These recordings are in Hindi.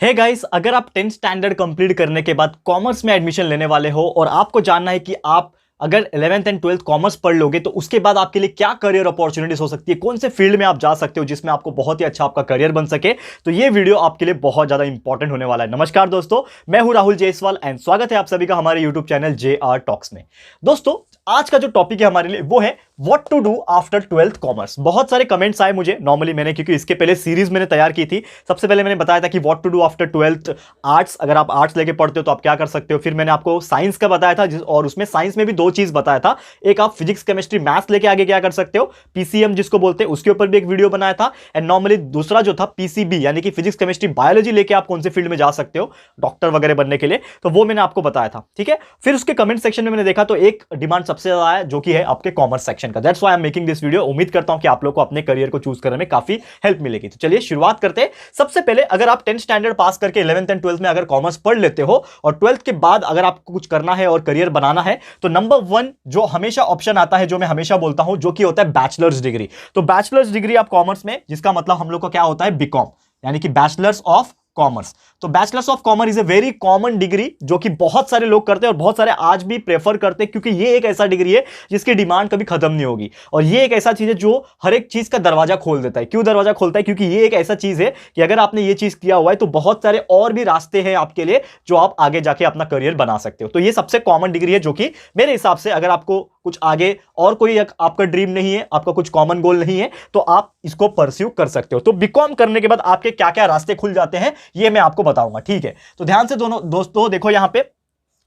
हे गाइस, अगर आप 10th स्टैंडर्ड कंप्लीट करने के बाद कॉमर्स में एडमिशन लेने वाले हो और आपको जानना है कि आप अगर 11th एंड 12th कॉमर्स पढ़ लोगे तो उसके बाद आपके लिए क्या करियर अपॉर्चुनिटीज हो सकती है, कौन से फील्ड में आप जा सकते हो जिसमें आपको बहुत ही अच्छा आपका करियर बन सके, तो ये वीडियो आपके लिए बहुत ज्यादा इंपॉर्टेंट होने वाला है। नमस्कार दोस्तों, मैं हूं राहुल जायसवाल एंड स्वागत है आप सभी का हमारे यूट्यूब चैनल JR टॉक्स में। दोस्तों, आज का जो टॉपिक है हमारे लिए वो है what to do after 12th commerce. बहुत सारे कमेंट्स आए मुझे, नॉर्मली मैंने क्योंकि इसके पहले सीरीज मैंने तैयार की थी। सबसे पहले मैंने बताया था कि what to do after 12th arts, अगर आप आर्ट्स लेके पढ़ते हो तो आप क्या कर सकते हो। फिर मैंने आपको साइंस का बताया था और उसमें साइंस में भी दो चीज बताया था, एक आप फिजिक्स केमिस्ट्री मैथ्स लेके आगे क्या कर सकते हो, PCM जिसको बोलते हैं, उसके ऊपर भी एक वीडियो बनाया था। एंड नॉर्मली दूसरा जो था PCB यानी कि फिजिक्स केमिस्ट्री बायोलॉजी लेके आप कौन से फील्ड में जा सकते हो डॉक्टर वगैरह बनने के लिए, तो वो मैंने आपको बताया था। ठीक है, फिर उसके कमेंट सेक्शन में मैंने देखा तो एक डिमांड सबसे ज्यादा आया जो कि है आपके कॉमर्स सेक्शन का। That's why I am making this video. उम्मीद करता हूं कि आप लोग को अपने करियर को चूज करने में काफी हेल्प मिलेगी। तो चलिए शुरुआत करते हैं। सबसे पहले अगर आप 10th स्टैंडर्ड पास करके 11th एंड 12th में अगर कॉमर्स पढ़ लेते हो और 12th के बाद अगर आपको कुछ करना है और करियर बनाना है तो नंबर 1 जो हमेशा ऑप्शन आता है, जो मैं हमेशा बोलता हूं, जो कि होता है बैचलर्स डिग्री। तो बैचलर्स डिग्री आप कॉमर्स में, जिसका मतलब हम लोग का क्या होता है, बीकॉम यानी कि बैचलर्स ऑफ कॉमर्स। तो bachelors of commerce is a very common degree जो कि बहुत सारे लोग करते हैं और बहुत सारे आज भी प्रेफर करते हैं, क्योंकि ये एक ऐसा डिग्री है जिसकी डिमांड कभी खत्म नहीं होगी। और ये एक ऐसा चीज है जो हर एक चीज का दरवाजा खोल देता है। क्यों दरवाजा खोलता है? क्योंकि ये एक ऐसा चीज है कि अगर आपने ये चीज किया हुआ है तो बहुत सारे और भी रास्ते हैं आपके लिए जो आप आगे जाके अपना करियर बना सकते हो। तो ये सबसे कॉमन डिग्री है जो कि मेरे हिसाब से अगर आपको कुछ आगे और कोई आपका ड्रीम नहीं है, आपका कुछ कॉमन गोल नहीं है, तो आप इसको परस्यू कर सकते हो। तो बीकॉम करने के बाद आपके क्या क्या रास्ते खुल जाते हैं ये मैं आपको बताऊंगा। ठीक है, तो ध्यान से दोनों दोस्तों देखो, यहां पे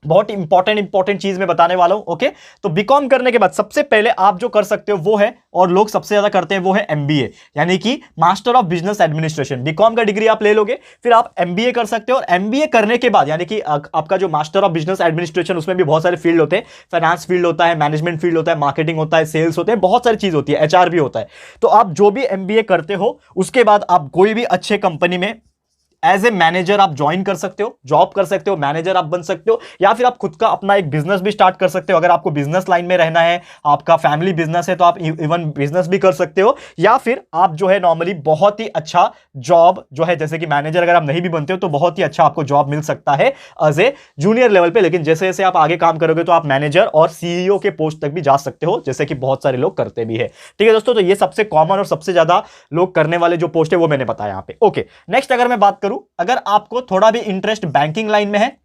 बहुत इंपॉर्टेंट चीज मैं बताने वाला हूं। ओके, तो बीकॉम करने के बाद सबसे पहले आप जो कर सकते हो वो है, और लोग सबसे ज्यादा करते हैं, वो है MBA यानी कि master of business administration. BCom का डिग्री आप ले लोगे, फिर आप MBA कर सकते हो। और MBA करने के बाद यानी कि आपका जो मास्टर ऑफ बिजनेस एडमिनिस्ट्रेशन, उसमें भी बहुत सारे फील्ड होते हैं। फाइनेंस फील्ड होता है, मैनेजमेंट फील्ड होता है, मार्केटिंग होता है, सेल्स होते हैं, बहुत सारी चीज होती है, HR भी होता है। तो आप जो भी MBA करते हो उसके बाद आप कोई भी अच्छे कंपनी में एज ए मैनेजर आप ज्वाइन कर सकते हो, जॉब कर सकते हो, मैनेजर आप बन सकते हो, या फिर आप खुद का अपना एक बिजनेस भी स्टार्ट कर सकते हो। अगर आपको बिजनेस लाइन में रहना है, आपका फैमिली बिजनेस है, तो आप इवन बिजनेस भी कर सकते हो। या फिर आप जो है नॉर्मली बहुत ही अच्छा जॉब जो है, जैसे कि मैनेजर अगर आप नहीं भी बनते हो तो बहुत ही अच्छा आपको जॉब मिल सकता है एज ए जूनियर लेवल पे। लेकिन जैसे जैसे आप आगे काम करोगे तो आप मैनेजर और CEO के पोस्ट तक भी जा सकते हो, जैसे कि बहुत सारे लोग करते भी है। ठीक है दोस्तों, तो ये सबसे कॉमन और सबसे ज्यादा लोग करने वाले जो पोस्ट है वो मैंने बताया यहां पे। ओके, नेक्स्ट अगर मैं बात करूं, अगर आपको थोड़ा भी इंटरेस्ट बैंकिंग लाइन में है,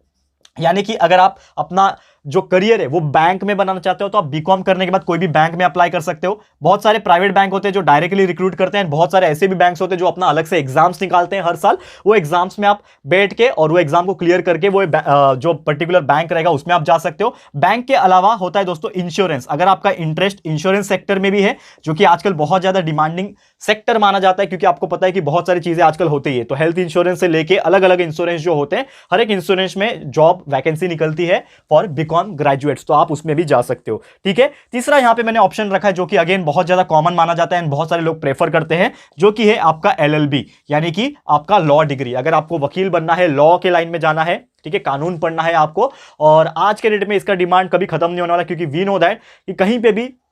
यानी कि अगर आप अपना जो करियर है वो बैंक में बनाना चाहते हो, तो आप बीकॉम करने के बाद कोई भी बैंक में अप्लाई कर सकते हो। बहुत सारे प्राइवेट बैंक होते हैं जो डायरेक्टली रिक्रूट करते हैं, बहुत सारे ऐसे भी बैंक्स होते हैं जो अपना अलग से एग्जाम्स निकालते हैं हर साल। वो एग्जाम्स में आप बैठ के और वो एग्जाम को क्लियर करके वो जो पर्टिकुलर बैंक रहेगा उसमें आप जा सकते हो। बैंक के अलावा होता है दोस्तों इंश्योरेंस। अगर आपका इंटरेस्ट इंश्योरेंस सेक्टर में भी है, जो कि आजकल बहुत ज्यादा डिमांडिंग सेक्टर माना जाता है, क्योंकि आपको पता है कि बहुत सारी चीजें आजकल होती है। तो हेल्थ इंश्योरेंस से लेके अलग अलग इंश्योरेंस जो होते हैं, हर एक इंश्योरेंस में जॉब वैकेंसी निकलती है फॉर बीकॉम ग्रेजुएट्स, तो आप उसमें भी जा सकते हो। ठीक है, तीसरा यहां पे मैंने ऑप्शन रखा है जो कि अगेन बहुत ज्यादा कॉमन माना जाता है, बहुत सारे लोग प्रेफर करते हैं, जो कि है आपका LLB यानी कि आपका लॉ डिग्री। अगर आपको वकील बनना है, लॉ के लाइन में जाना है, ठीक है, कानून पढ़ना है आपको, और आज के डेट में इसका डिमांड कभी खत्म नहीं होने वाला, क्योंकि वी नो दैट कि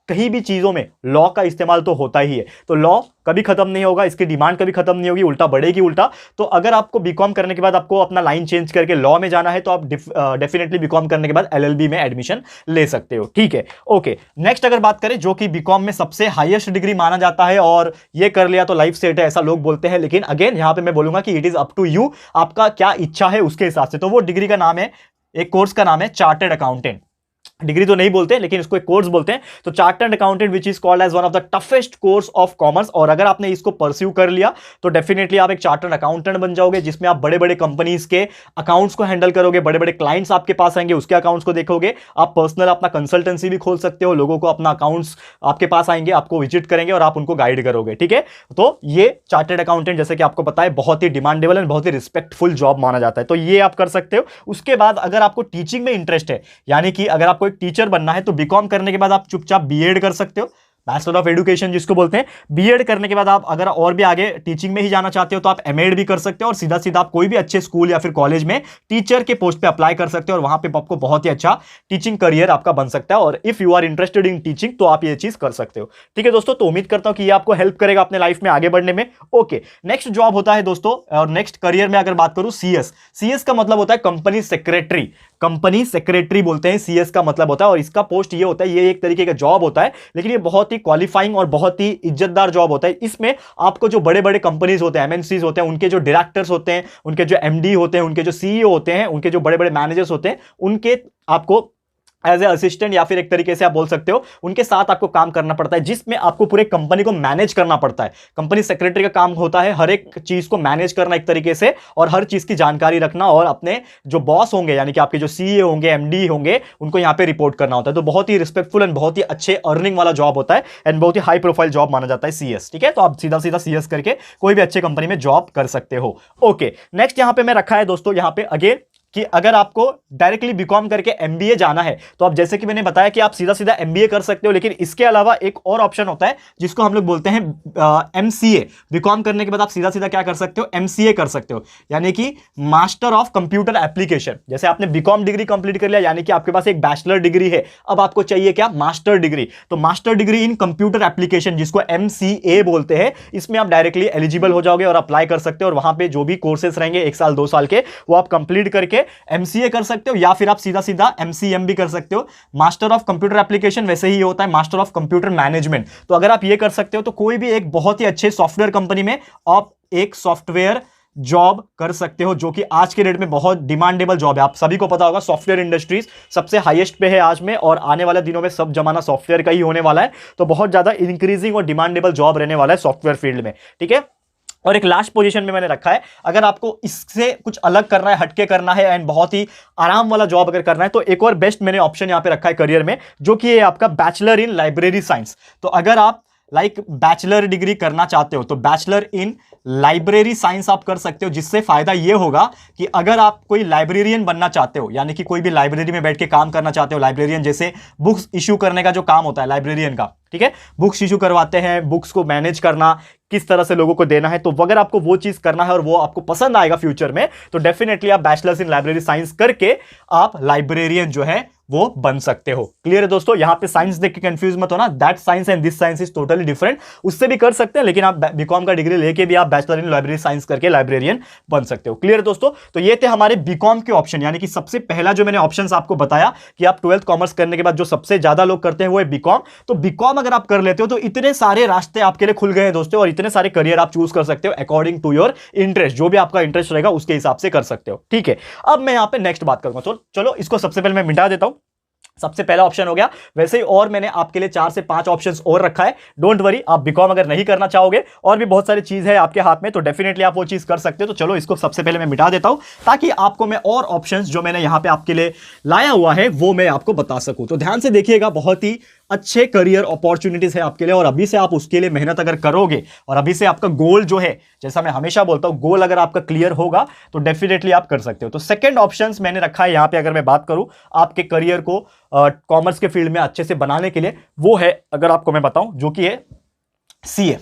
कहीं भी चीजों में लॉ का इस्तेमाल तो होता ही है। तो लॉ कभी खत्म नहीं होगा, इसकी डिमांड कभी खत्म नहीं होगी, उल्टा बढ़ेगी उल्टा। तो अगर आपको बीकॉम करने के बाद आपको अपना लाइन चेंज करके लॉ में जाना है तो आप डेफिनेटली बीकॉम करने के बाद LLB में एडमिशन ले सकते हो। ठीक है, ओके, नेक्स्ट अगर बात करें, जो कि बीकॉम में सबसे हाईएस्ट डिग्री माना जाता है, और ये कर लिया तो लाइफ सेट है ऐसा लोग बोलते हैं। लेकिन अगेन यहां पे मैं बोलूंगा कि it is up to you, आपका क्या इच्छा है उसके हिसाब से। तो वो डिग्री का नाम है, एक कोर्स का नाम है चार्टर्ड अकाउंटेंट। डिग्री तो नहीं बोलते लेकिन इसको एक कोर्स बोलते हैं। तो chartered accountant which is called as one of the toughest course of commerce. और अगर आपने इसको परस्यू कर लिया तो डेफिनेटली आप एक चार्टर्ड अकाउंटेंट बन जाओगे, जिसमें आप बड़े बड़े कंपनीज के अकाउंट्स को हैंडल करोगे, बड़े बड़े क्लाइंट्स आपके पास आएंगे, उसके अकाउंट्स को देखोगे। आप पर्सनल अपना कंसल्टेंसी भी खोल सकते हो, लोगों को अपना अकाउंट्स आपके पास आएंगे, आपको विजिट करेंगे और आप उनको गाइड करोगे। ठीक है, तो ये चार्टर्ड अकाउंटेंट जैसे कि आपको पता है बहुत ही डिमांडेबल एंड बहुत ही रिस्पेक्टफुल जॉब माना जाता है, तो ये आप कर सकते हो। उसके बाद अगर आपको टीचिंग में इंटरेस्ट है, यानी कि अगर आपको एक टीचर बनना है, तो बीकॉम करने के बाद आप चुपचाप B.Ed कर सकते हो, बैचलर ऑफ एजुकेशन जिसको बोलते हैं। बीएड करने के बाद आप अगर और भी आगे टीचिंग में ही जाना चाहते हो तो आप एमएड भी कर सकते हो और सीधा सीधा आप कोई भी अच्छे स्कूल या फिर कॉलेज में टीचर के पोस्ट पे अप्लाई कर सकते हो और वहां पे आपको बहुत ही अच्छा टीचिंग करियर आपका बन सकता है। और if you are interested in teaching तो आप ये चीज कर सकते हो। ठीक है दोस्तों, तो उम्मीद करता हूं कि ये आपको हेल्प करेगा अपने लाइफ में आगे बढ़ने में। ओके, नेक्स्ट जॉब होता है दोस्तों, और नेक्स्ट करियर में अगर बात करूं सीएस। सीएस का मतलब होता है कंपनी सेक्रेटरी। कंपनी सेक्रेटरी बोलते हैं सीएस का मतलब होता है, और इसका पोस्ट ये होता है, ये एक तरीके का जॉब होता है, लेकिन ये बहुत ही क्वालिफाइंग और बहुत ही इज्जतदार जॉब होता है। इसमें आपको जो बड़े बड़े कंपनीज होते हैं, एमएनसीज होते हैं, उनके जो डायरेक्टर्स होते हैं, उनके जो एमडी होते हैं, उनके जो सीईओ होते हैं, उनके जो बड़े बड़े मैनेजर्स होते हैं, उनके आपको एज ए असिस्टेंट या फिर एक तरीके से आप बोल सकते हो उनके साथ आपको काम करना पड़ता है, जिसमें आपको पूरे कंपनी को मैनेज करना पड़ता है। कंपनी सेक्रेटरी का काम होता है हर एक चीज को मैनेज करना एक तरीके से, और हर चीज की जानकारी रखना, और अपने जो बॉस होंगे यानी कि आपके जो सीईओ होंगे, एमडी होंगे, उनको यहां पे रिपोर्ट करना होता है। तो बहुत ही रिस्पेक्टफुल एंड बहुत ही अच्छे अर्निंग वाला जॉब होता है एंड बहुत ही हाई प्रोफाइल जॉब माना जाता है सीएस। ठीक है, तो आप सीधा सीधा सीएस करके कोई भी अच्छे कंपनी में जॉब कर सकते हो। ओके, नेक्स्ट यहां पे मैं रखा है दोस्तों, यहां पे अगेन कि अगर आपको डायरेक्टली बीकॉम करके एमबीए जाना है तो आप, जैसे कि मैंने बताया कि आप सीधा सीधा एमबीए कर सकते हो, लेकिन इसके अलावा एक और ऑप्शन होता है जिसको हम लोग बोलते हैं एमसीए। बीकॉम करने के बाद आप सीधा सीधा क्या कर सकते हो, एमसीए कर सकते हो, यानी कि मास्टर ऑफ कंप्यूटर एप्लीकेशन। जैसे आपने बीकॉम डिग्री कंप्लीट कर लिया, यानी कि आपके पास एक बैचलर डिग्री है, अब आपको चाहिए क्या, मास्टर डिग्री। तो master degree in computer application जिसको एमसीए बोलते हैं, इसमें आप डायरेक्टली एलिजिबल हो जाओगे और अप्लाई कर सकते हो, और वहां पे जो भी कोर्सेस रहेंगे 1 साल 2 साल के, वो आप कंप्लीट करके एमसीए कर सकते हो, या फिर आप सीधा सीधा एमसीएम भी कर सकते हो। मास्टर ऑफ कंप्यूटर एप्लीकेशन वैसे ही होता है मास्टर ऑफ कंप्यूटर मैनेजमेंट। तो अगर आप ये कर सकते हो तो कोई भी एक बहुत ही अच्छे सॉफ्टवेयर कंपनी में आप एक सॉफ्टवेयर जॉब कर सकते हो, जो कि आज के डेट में बहुत डिमांडेबल जॉब है। आप सभी को पता होगा सॉफ्टवेयर इंडस्ट्रीज सबसे हाईएस्ट पे है आज में, और आने वाले दिनों में सब जमाना सॉफ्टवेयर का ही होने वाला है। तो बहुत ज्यादा इंक्रीजिंग और डिमांडेबल जॉब रहने वाला है सॉफ्टवेयर फील्ड में। ठीक है, और एक लास्ट पोजीशन में मैंने रखा है, अगर आपको इससे कुछ अलग करना है, हटके करना है एंड बहुत ही आराम वाला जॉब अगर करना है, तो एक और बेस्ट मैंने ऑप्शन यहां पे रखा है करियर में, जो कि है आपका बैचलर इन लाइब्रेरी साइंस। तो अगर आप बैचलर डिग्री करना चाहते हो तो बैचलर इन लाइब्रेरी साइंस आप कर सकते हो, जिससे फायदा ये होगा कि अगर आप कोई लाइब्रेरियन बनना चाहते हो, यानी कि कोई भी लाइब्रेरी में बैठ के काम करना चाहते हो, लाइब्रेरियन जैसे बुक्स इश्यू करने का जो काम होता है लाइब्रेरियन का, ठीक है, बुक्स इश्यू करवाते हैं, बुक्स को मैनेज करना, किस तरह से लोगों को देना है, तो अगर आपको वो चीज करना है और वो आपको पसंद आएगा फ्यूचर में, तो डेफिनेटली आप बैचलर्स इन लाइब्रेरी साइंस करके आप लाइब्रेरियन जो है वो बन सकते हो। क्लियर है दोस्तों, यहां पे साइंस देख के कंफ्यूज मत होना, that science and this science is totally different. उससे भी कर सकते हैं, लेकिन आप बीकॉम का डिग्री लेके भी आप बैचलर इन लाइब्रेरी साइंस करके लाइब्रेरियन बन सकते हो। क्लियर है दोस्तों, तो ये थे हमारे बीकॉम के ऑप्शन, यानी कि सबसे पहला जो मैंने ऑप्शंस आपको बताया कि आप 12th कॉमर्स करने के बाद जो सबसे ज्यादा लोग करते हैं वो है बीकॉम। तो बीकॉम अगर आप कर लेते हो तो इतने सारे रास्ते आपके लिए खुल गए हैं दोस्तों, और इतने सारे करियर आप चूज कर सकते हो अकॉर्डिंग टू योर इंटरेस्ट। जो भी आपका इंटरेस्ट रहेगा उसके हिसाब से कर सकते हो। ठीक है, अब मैं यहां पे नेक्स्ट बात करूंगा। तो चलो इसको सबसे पहले मैं मिटा देता हूं। सबसे पहला ऑप्शन हो गया, वैसे ही और मैंने आपके लिए 4 से 5 ऑप्शंस और रखा है। डोंट वरी, आप बीकॉम अगर नहीं करना चाहोगे, और भी बहुत सारी चीज है आपके हाथ में, तो डेफिनेटली आप वो चीज कर सकते हो। तो चलो इसको सबसे पहले मैं मिटा देता हूं, ताकि आपको मैं और ऑप्शंस जो मैंने यहां पे आपके लिए लाया हुआ है वो मैं आपको बता सकूं। तो ध्यान से देखिएगा, बहुत ही अच्छे करियर अपॉर्चुनिटीज है आपके लिए, और अभी से आप उसके लिए मेहनत अगर करोगे, और अभी से आपका गोल जो है, जैसा मैं हमेशा बोलता हूं, गोल अगर आपका क्लियर होगा तो डेफिनेटली आप कर सकते हो। तो सेकंड ऑप्शंस मैंने रखा है यहां पे, अगर मैं बात करूं आपके करियर को कॉमर्स के फील्ड में अच्छे से बनाने के लिए, वो है, अगर आपको मैं बताऊं, जो कि है सीए।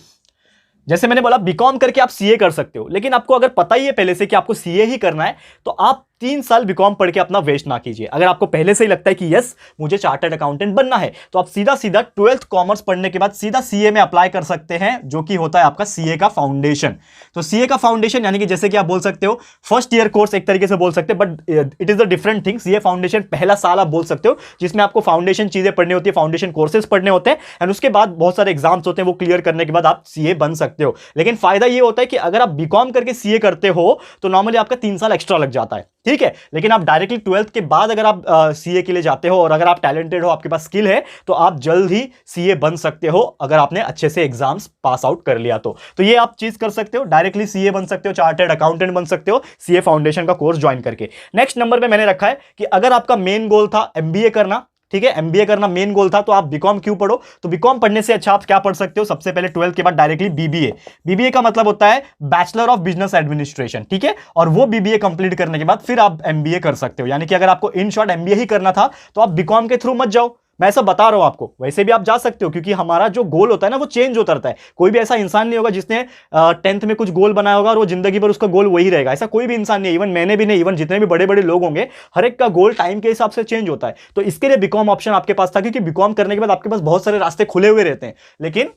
जैसे मैंने बोला बीकॉम करके आप सीए कर सकते हो, लेकिन आपको अगर पता ही है पहले से कि आपको सीए ही करना है, तो आप 3 साल बीकॉम पढ़ के अपना वेस्ट ना कीजिए। अगर आपको पहले से ही लगता है कि यस मुझे चार्टर्ड अकाउंटेंट बनना है, तो आप सीधा सीधा 12th कॉमर्स पढ़ने के बाद सीधा सीए में अप्लाई कर सकते हैं, जो कि होता है आपका सीए का फाउंडेशन। तो सीए का फाउंडेशन यानी कि जैसे कि आप बोल सकते हो फर्स्ट ईयर कोर्स एक तरीके से बोल सकते हैं, but it is a different thing. CA foundation पहला साल आप बोल सकते हो, जिसमें आपको फाउंडेशन चीजें पढ़नी होती है, फाउंडेशन कोर्सेज पढ़ने होते हैं, एंड उसके बाद बहुत सारे एग्जाम्स होते हैं, वो क्लियर करने के बाद आप सीए बन सकते हो। लेकिन फायदा ये होता है कि अगर आप बीकॉम करके सीए करते हो तो नॉर्मली आपका 3 साल एक्स्ट्रा लग जाता है, ठीक है। लेकिन आप डायरेक्टली 12th के बाद अगर आप सीए के लिए जाते हो, और अगर आप टैलेंटेड हो, आपके पास स्किल है, तो आप जल्द ही सीए बन सकते हो, अगर आपने अच्छे से एग्जाम्स पास आउट कर लिया तो ये आप चीज कर सकते हो, डायरेक्टली सीए बन सकते हो, चार्टर्ड अकाउंटेंट बन सकते हो सीए फाउंडेशन का कोर्स ज्वाइन करके। नेक्स्ट नंबर पे मैंने रखा है कि अगर आपका मेन गोल था एमबीए करना, ठीक है, एमबीए करना मेन गोल था, तो आप बीकॉम क्यों पढ़ो? तो बीकॉम पढ़ने से अच्छा आप क्या पढ़ सकते हो? सबसे पहले 12th के बाद डायरेक्टली बीबीए। बीबीए का मतलब होता है बैचलर ऑफ बिजनेस एडमिनिस्ट्रेशन, ठीक है, और वो बीबीए कंप्लीट करने के बाद फिर आप एमबीए कर सकते हो। यानी कि अगर आपको इन शॉर्ट एमबीए ही करना था, तो आप बीकॉम के थ्रू मत जाओ, मैं ऐसा बता रहा हूं आपको, वैसे भी आप जा सकते हो, क्योंकि हमारा जो गोल होता है ना वो चेंज होता रहता है। कोई भी ऐसा इंसान नहीं होगा जिसने 10th में कुछ गोल बनाया होगा और वो जिंदगी भर उसका गोल वही रहेगा, ऐसा कोई भी इंसान नहीं है। इवन मैंने भी नहीं, इवन जितने भी बड़े बड़े लोग होंगे, हर एक का गोल टाइम के हिसाब से चेंज होता है। तो इसके लिए बीकॉम ऑप्शन आपके पास था, क्योंकि बीकॉम करने के बाद आपके पास बहुत सारे रास्ते खुले हुए रहते हैं। लेकिन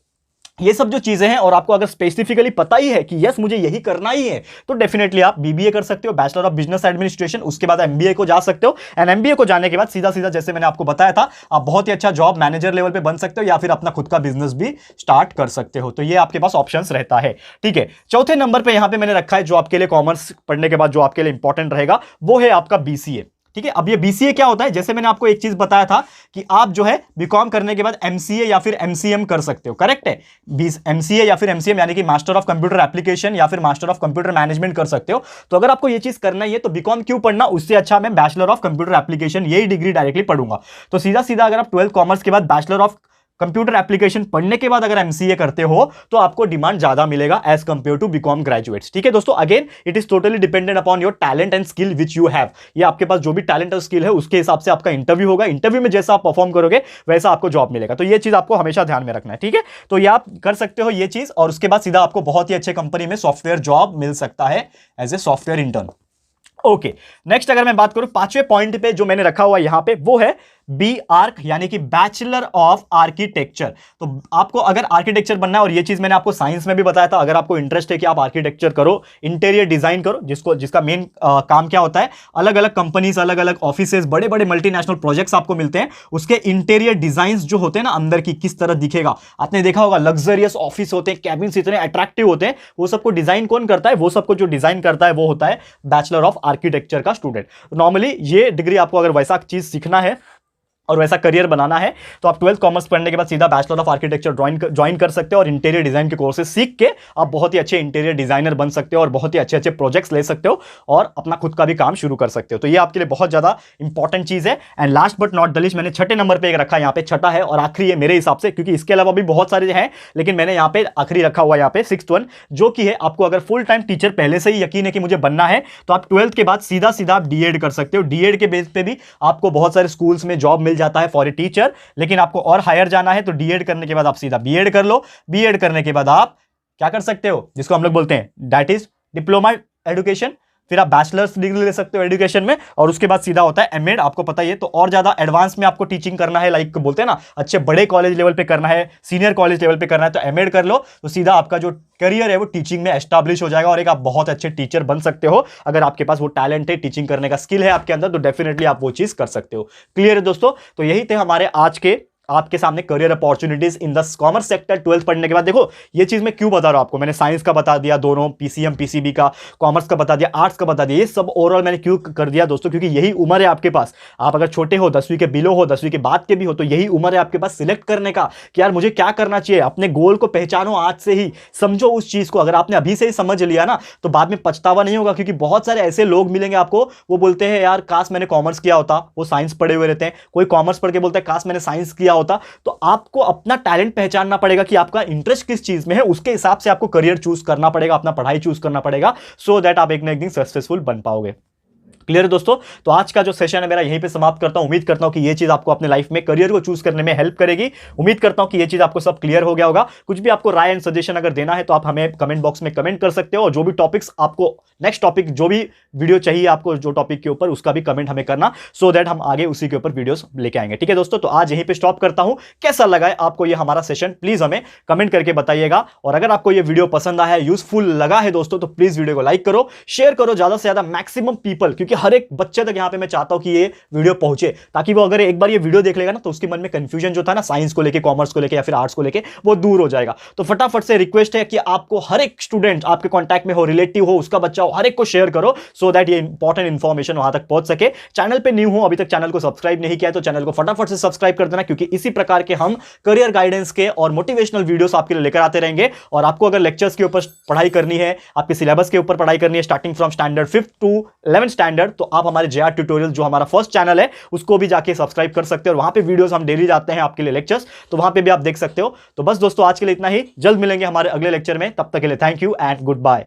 ये सब जो चीजें हैं, और आपको अगर स्पेसिफिकली पता ही है कि यस मुझे यही करना ही है, तो डेफिनेटली आप बीबीए कर सकते हो, बैचलर ऑफ बिजनेस एडमिनिस्ट्रेशन, उसके बाद एमबीए को जा सकते हो। एंड एमबीए को जाने के बाद सीधा सीधा, जैसे मैंने आपको बताया था, आप बहुत ही अच्छा जॉब मैनेजर लेवल पे बन सकते हो, या फिर अपना खुद का बिजनेस भी स्टार्ट कर सकते हो। तो ये आपके पास ऑप्शंस रहता है। ठीक है, चौथे नंबर पे यहां पे मैंने रखा है, जो आपके लिए कॉमर्स पढ़ने के बाद जो आपके लिए इंपॉर्टेंट रहेगा, वो है आपका बीसीए। ठीक है, अब ये बीसीए क्या होता है, जैसे मैंने आपको एक चीज बताया था कि आप जो है बीकॉम करने के बाद एमसीए या फिर एमसीएम कर सकते हो, करेक्ट है। एमसीए या फिर एमसीएम यानी कि मास्टर ऑफ कंप्यूटर एप्लीकेशन या फिर मास्टर ऑफ कंप्यूटर मैनेजमेंट कर सकते हो। तो अगर आपको ये चीज करना ही है तो बीकॉम क्यों पढ़ना, उससे अच्छा मैं बैचलर ऑफ कंप्यूटर एप्लीकेशन यही डिग्री डायरेक्टली पढ़ूंगा। तो सीधा सीधा अगर आप 12th कॉमर्स के बाद बैचलर ऑफ कंप्यूटर एप्लीकेशन पढ़ने के बाद अगर एमसीए करते हो तो आपको डिमांड ज्यादा मिलेगा as compare to BCom graduates. ठीक है दोस्तों, again it is totally dependent upon your talent and skill which you have. ये आपके पास जो भी टैलेंट और स्किल है उसके हिसाब से आपका इंटरव्यू होगा, इंटरव्यू में जैसा आप परफॉर्म करोगे वैसा आपको जॉब मिलेगा। तो ये चीज आपको हमेशा ध्यान में रखना है। ठीक है, तो ये आप कर सकते हो ये चीज, और उसके बाद सीधा आपको बहुत ही अच्छे कंपनी में सॉफ्टवेयर जॉब मिल सकता है as a software intern. Okay, next अगर मैं बात करूं 5वें पॉइंट पे जो मैंने रखा हुआ यहां पे, वो है बी आर्क यानी कि बैचलर ऑफ आर्किटेक्चर। तो आपको अगर आर्किटेक्चर बनना है, और ये चीज मैंने आपको साइंस में भी बताया था, अगर आपको इंटरेस्ट है कि आप आर्किटेक्चर करो, इंटीरियर डिजाइन करो, जिसका मेन काम क्या होता है, अलग अलग कंपनीज, अलग अलग ऑफिसेज, बड़े बड़े मल्टीनेशनल प्रोजेक्ट्स आपको मिलते हैं, उसके इंटीरियर डिजाइन जो होते हैं ना, अंदर की किस तरह दिखेगा, आपने देखा होगा लग्जरियस ऑफिस होते हैं, कैबिन्स इतने अट्रैक्टिव होते हैं, वो सबको डिजाइन कौन करता है, वो सबको जो डिजाइन करता है वो होता है बैचलर ऑफ आर्किटेक्चर का स्टूडेंट। नॉर्मली ये डिग्री आपको अगर वैसा चीज सीखना है और वैसा करियर बनाना है तो आप 12th कॉमर्स पढ़ने के बाद सीधा बैचलर ऑफ आर्किटेक्चर ज्वाइन कर सकते हो, और इंटीरियर डिजाइन के कोर्सेज सीख के आप बहुत ही अच्छे इंटीरियर डिजाइनर बन सकते हो, और बहुत ही अच्छे अच्छे प्रोजेक्ट्स ले सकते हो, और अपना खुद का भी काम शुरू कर सकते हो। तो ये आपके लिए बहुत ज्यादा इंपॉर्टेंट चीज है। And last but not the least, मैंने छठे नंबर पे एक रखा है, यहाँ पे छठा है और आखिरी है मेरे हिसाब से, क्योंकि इसके अलावा भी बहुत सारे हैं, लेकिन मैंने यहाँ पे आखिरी रखा हुआ यहाँ पे 6th वन, जो कि है आपको अगर फुल टाइम टीचर पहले से ही यकीन है कि मुझे बनना है, तो आप 12th के बाद सीधा सीधा आप डीएड कर सकते हो। डीएड के बेस पे भी आपको बहुत सारे स्कूल्स में जॉब मिल जाता है फॉर ए टीचर, लेकिन आपको और हायर जाना है तो डीएड करने के बाद आप सीधा बीएड कर लो। बीएड करने के बाद आप क्या कर सकते हो, जिसको हम लोग बोलते हैं दैट इज डिप्लोमा एजुकेशन, फिर आप बैचलर्स डिग्री ले सकते हो एजुकेशन में, और उसके बाद सीधा होता है एमएड, आपको पता ही है। तो और ज्यादा एडवांस में आपको टीचिंग करना है, लाइक बोलते हैं ना अच्छे बड़े कॉलेज लेवल पे करना है, सीनियर कॉलेज लेवल पे करना है, तो एमएड कर लो, तो सीधा आपका जो करियर है वो टीचिंग में एस्टैब्लिश हो जाएगा, और एक आप बहुत अच्छे टीचर बन सकते हो। अगर आपके पास वो टैलेंट है, टीचिंग करने का स्किल है आपके अंदर, तो डेफिनेटली आप वो चीज कर सकते हो। क्लियर है दोस्तों, तो यही थे हमारे आज के आपके सामने career opportunities in the commerce sector 12th पढ़ने के बाद। देखो ये चीज मैं क्यों बता रहा हूं आपको, मैंने साइंस का बता दिया दोनों, पीसीएम पीसीबी का, कॉमर्स का बता दिया, आर्ट्स का बता दिया, ये सब ओवरऑल मैंने क्यों कर दिया दोस्तों, क्योंकि यही उम्र है आपके पास। आप अगर छोटे हो, 10वीं के बिलो हो, 10वीं के बाद के भी हो, तो यही उम्र है आपके पास सिलेक्ट करने का कि यार मुझे क्या करना चाहिए। अपने गोल को पहचानो आज से ही, समझो उस चीज को। अगर आपने अभी से ही समझ लिया ना तो बाद में पछतावा नहीं होगा, क्योंकि बहुत सारे ऐसे लोग मिलेंगे आपको, वो बोलते हैं यार काश मैंने कॉमर्स किया होता, वो साइंस पढ़े हुए रहते हैं, कोई कॉमर्स पढ़ के बोलता है काश मैंने साइंस किया होता। तो आपको अपना टैलेंट पहचानना पड़ेगा कि आपका इंटरेस्ट किस चीज में है, उसके हिसाब से आपको करियर चूज करना पड़ेगा, अपना पढ़ाई चूज करना पड़ेगा, सो दैट आप एक ना एक दिन सक्सेसफुल बन पाओगे। क्लियर है दोस्तों, तो आज का जो सेशन है मेरा यहीं पे समाप्त करता हूं। उम्मीद करता हूं कि ये चीज आपको अपने लाइफ में करियर को चूज करने में हेल्प करेगी। उम्मीद करता हूं कि ये चीज आपको सब क्लियर हो गया होगा। कुछ भी आपको राय एंड सजेशन अगर देना है तो आप हमें कमेंट बॉक्स में कमेंट कर सकते हो, और जो भी टॉपिक्स आपको नेक्स्ट टॉपिक जो भी वीडियो चाहिए आपको जो टॉपिक के ऊपर, उसका भी कमेंट हमें करना, सो दैट हम आगे उसी के ऊपर वीडियोस लेके आएंगे। ठीक है दोस्तों, तो आज यहीं पे स्टॉप करता हूं। कैसा लगा है आपको ये हमारा सेशन, प्लीज हमें कमेंट करके बताइएगा। और अगर आपको ये वीडियो पसंद आया है, यूजफुल लगा है दोस्तों, तो प्लीज वीडियो को लाइक करो, शेयर करो ज्यादा से ज्यादा मैक्सिमम पीपल, क्योंकि हर एक बच्चे तक यहाँ पे मैं चाहता हूं कि ये वीडियो पहुंचे, ताकि वो अगर एक बार ये वीडियो देख लेगा ना तो उसके मन में कंफ्यूजन जो था ना साइंस को लेके, कॉमर्स को लेके या फिर आर्ट्स को लेके, वो दूर हो जाएगा। तो फटाफट से रिक्वेस्ट है कि आपको हर एक स्टूडेंट आपके कॉन्टैक्ट में हो, रिलेटिव हो, उसका बच्चा हो, हर एक को शेयर करो, सो दैट ये इंपॉर्टेंट इंफॉर्मेशन वहां तक पहुंच सके। चैनल पे न्यू हो, अभी तक चैनल को सब्सक्राइब नहीं किया तो चैनल को फटाफट से सब्सक्राइब कर देना, क्योंकि इसी प्रकार के हम करियर गाइडेंस के और मोटिवेशनल वीडियोस आपके लिए लेकर आते रहेंगे। और आपको अगर लेक्चर्स के ऊपर पढ़ाई करनी है, आपके सिलेबस के ऊपर पढ़ाई करनी है, starting from standard 5th to 11th standard, तो आप हमारे JR ट्यूटोरियल जो हमारा फर्स्ट चैनल है उसको भी जाके सब्सक्राइब कर सकते हो, और वहां पे वीडियोस हम डेली जाते हैं आपके लिए लेक्चर्स, तो वहां पे भी आप देख सकते हो। तो बस दोस्तों आज के लिए इतना ही, जल्द मिलेंगे हमारे अगले लेक्चर में, तब तक के लिए thank you and good bye.